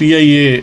PIA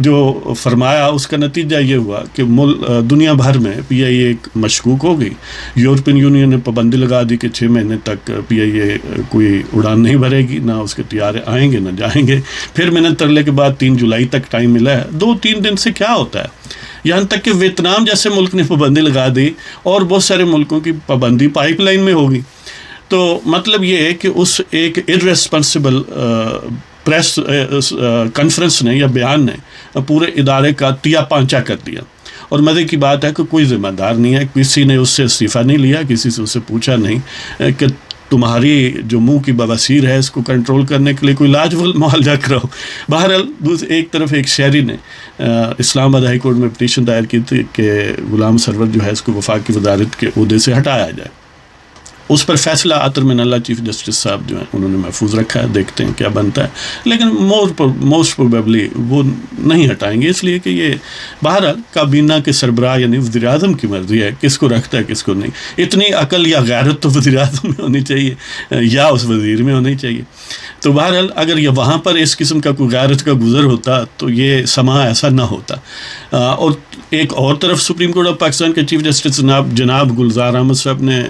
جو فرمایا اس کا نتیجہ یہ ہوا کہ دنیا بھر میں پی آئی اے مشکوک ہو گئی. یورپین یونین نے پابندی لگا دی کہ 6 مہینے تک پی آئی اے کوئی اڑان نہیں بھرے گی، نہ اس کے طیارے آئیں گے نہ جائیں گے. پھر منت ترلے کے بعد 3 جولائی تک ٹائم ملا ہے. 2-3 دن سے کیا ہوتا ہے، یہاں تک کہ ویتنام جیسے ملک نے پابندی لگا دی اور بہت سارے ملکوں کی پابندی پائپ لائن میں ہوگی. تو مطلب یہ ہے کہ اس ایک ارریسپانسبل پریس کانفرنس نے یا بیان نے پورے ادارے کا تیا پانچا کر دیا. اور مزے کی بات ہے کہ کوئی ذمہ دار نہیں ہے، کسی نے اس سے استعفیٰ نہیں لیا، کسی سے اسے پوچھا نہیں کہ تمہاری جو منہ کی بواسیر ہے اس کو کنٹرول کرنے کے لیے کوئی لاجوال معالجہ کرو. بہرحال ایک طرف ایک شہری نے اسلام آباد ہائی کورٹ میں پٹیشن دائر کی تھی کہ غلام سرور جو ہے اس کو وفاقی وزارت کے عہدے سے ہٹایا جائے. اس پر فیصلہ عطر من اللہ چیف جسٹس صاحب جو ہیں انہوں نے محفوظ رکھا ہے، دیکھتے ہیں کیا بنتا ہے. لیکن موسٹ پروبیبلی وہ نہیں ہٹائیں گے، اس لیے کہ یہ بہرحال کابینہ کے سربراہ یعنی وزیر اعظم کی مرضی ہے کس کو رکھتا ہے کس کو نہیں. اتنی عقل یا غیرت تو وزیر اعظم میں ہونی چاہیے یا اس وزیر میں ہونی چاہیے. تو بہرحال اگر یہ وہاں پر اس قسم کا کوئی غیرت کا گزر ہوتا تو یہ سما ایسا نہ ہوتا. اور ایک اور طرف سپریم کورٹ آف پاکستان کے چیف جسٹس جناب گلزار احمد صاحب نے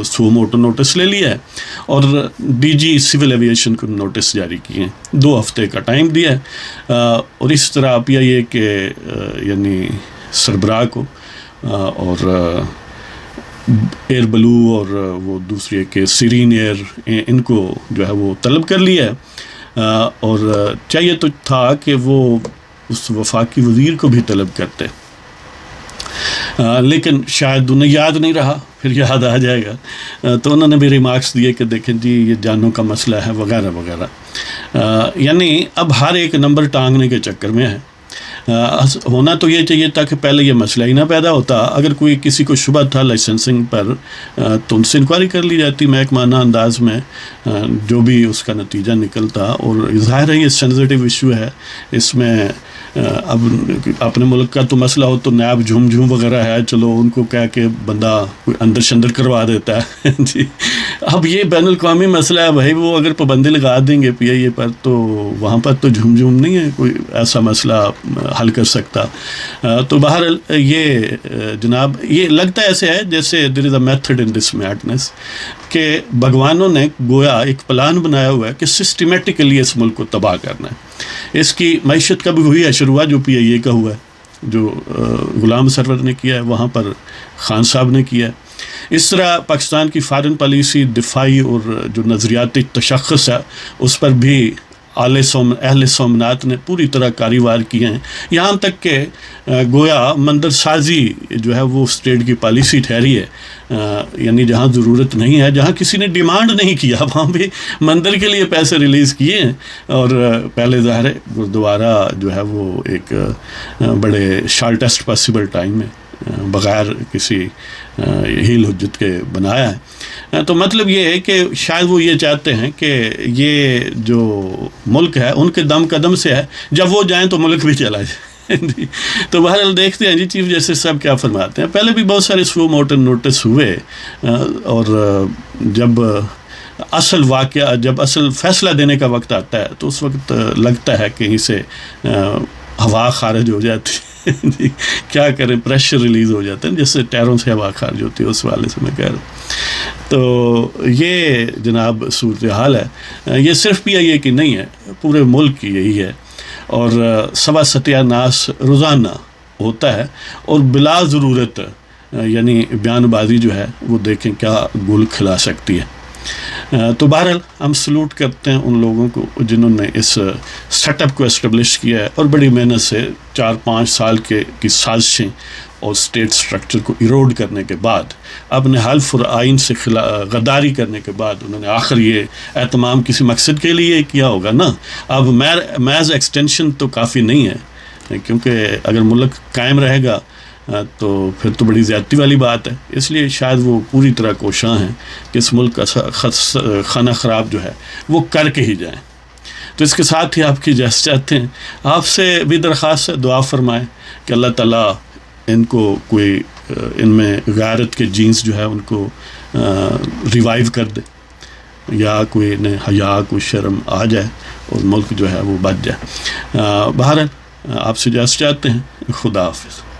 سو موٹو نوٹس لے لیا ہے اور ڈی جی سول ایویشن کو نوٹس جاری کیے ہیں، 2 ہفتے کا ٹائم دیا ہے. اور اس طرح پی آئی اے کے یعنی سربراہ کو اور ایئر بلو اور وہ دوسری کہ سیرین ایئر ان کو جو ہے وہ طلب کر لیا ہے. اور چاہیے تو تھا کہ وہ اس وفاقی وزیر کو بھی طلب کرتے، لیکن شاید انہیں یاد نہیں رہا، پھر یاد آ جائے گا. تو انہوں نے بھی ریمارکس دیے کہ دیکھیں جی یہ جانوں کا مسئلہ ہے وغیرہ وغیرہ. یعنی اب ہر ایک نمبر ٹانگنے کے چکر میں ہے. ہونا تو یہ چاہیے تھا کہ پہلے یہ مسئلہ ہی نہ پیدا ہوتا. اگر کوئی کسی کو شبہ تھا لائسنسنگ پر تو ان سے انکوائری کر لی جاتی محکمانہ انداز میں، جو بھی اس کا نتیجہ نکلتا. اور ظاہر ہے یہ سینسیٹیو ایشو ہے، اس میں اب اپنے ملک کا تو مسئلہ ہو تو نیب جھوم جھوم وغیرہ ہے، چلو ان کو کہہ کے بندہ کوئی اندر شندر کروا دیتا ہے جی. اب یہ بین الاقوامی مسئلہ ہے بھائی، وہ اگر پابندی لگا دیں گے پی آئی اے پر تو وہاں پر تو جھوم جھوم نہیں ہے کوئی ایسا مسئلہ حل کر سکتا. تو بہرحال یہ جناب یہ لگتا ایسے ہے جیسے دیر از a method in this madness کہ بھگوانوں نے گویا ایک پلان بنایا ہوا ہے کہ سسٹمیٹکلی اس ملک کو تباہ کرنا ہے. اس کی معیشت کا بھی وہی اشر ہوا جو پی آئی اے کا ہوا ہے، جو غلام سرور نے کیا ہے، وہاں پر خان صاحب نے کیا ہے. اس طرح پاکستان کی فارن پالیسی، دفاعی اور جو نظریاتی تشخص ہے اس پر بھی اہل سومنات نے پوری طرح کاریوار کیے ہیں. یہاں تک کہ گویا مندر سازی جو ہے وہ اسٹیٹ کی پالیسی ٹھہری ہے. یعنی جہاں ضرورت نہیں ہے، جہاں کسی نے ڈیمانڈ نہیں کیا، وہاں بھی مندر کے لیے پیسے ریلیز کیے ہیں. اور پہلے ظاہر ہے گردوارہ جو ہے وہ ایک بڑے شارٹیسٹ پاسبل ٹائم میں بغیر کسی ہیل حجت کے بنایا ہے. تو مطلب یہ ہے کہ شاید وہ یہ چاہتے ہیں کہ یہ جو ملک ہے ان کے دم قدم سے ہے، جب وہ جائیں تو ملک بھی چلا جائے. تو بہرحال دیکھتے ہیں جی چیف جسٹس صاحب کیا فرماتے ہیں. پہلے بھی بہت سارے سو موٹو نوٹس ہوئے، اور جب اصل فیصلہ دینے کا وقت آتا ہے تو اس وقت لگتا ہے کہیں سے ہوا خارج ہو جاتی جی کیا کریں، پریشر ریلیز ہو جاتا ہے، جیسے ٹیروں سے ہوا خارج ہوتی ہے، اس والے سے میں کہہ رہا ہوں. تو یہ جناب صورتحال ہے. یہ صرف پی آئی اے کی نہیں ہے، پورے ملک کی یہی ہے. اور سوا ستیہ ناس روزانہ ہوتا ہے، اور بلا ضرورت یعنی بیان بازی جو ہے وہ دیکھیں کیا گل کھلا سکتی ہے. تو بہرحال ہم سلوٹ کرتے ہیں ان لوگوں کو جنہوں نے اس سیٹ اپ کو اسٹیبلش کیا ہے، اور بڑی محنت سے 4-5 سال کی سازشیں اور اسٹیٹ سٹرکچر کو ایروڈ کرنے کے بعد، اپنے حلف اور آئین سے غداری کرنے کے بعد انہوں نے آخر یہ اہتمام کسی مقصد کے لیے کیا ہوگا نا. اب محض ایکسٹینشن تو کافی نہیں ہے، کیونکہ اگر ملک قائم رہے گا تو پھر تو بڑی زیادتی والی بات ہے. اس لیے شاید وہ پوری طرح کوشاں ہیں کہ اس ملک کا خانہ خراب جو ہے وہ کر کے ہی جائیں. تو اس کے ساتھ ہی آپ کی اجازت چاہتے ہیں، آپ سے بھی درخواست ہے دعا فرمائیں کہ اللہ تعالیٰ ان کو کوئی ان میں غیرت کے جینز جو ہے ان کو ریوائیو کر دے، یا کوئی انہیں حیا کوئی شرم آ جائے اور ملک جو ہے وہ بچ جائے. بہرحال آپ سے اجازت چاہتے ہیں. خدا حافظ.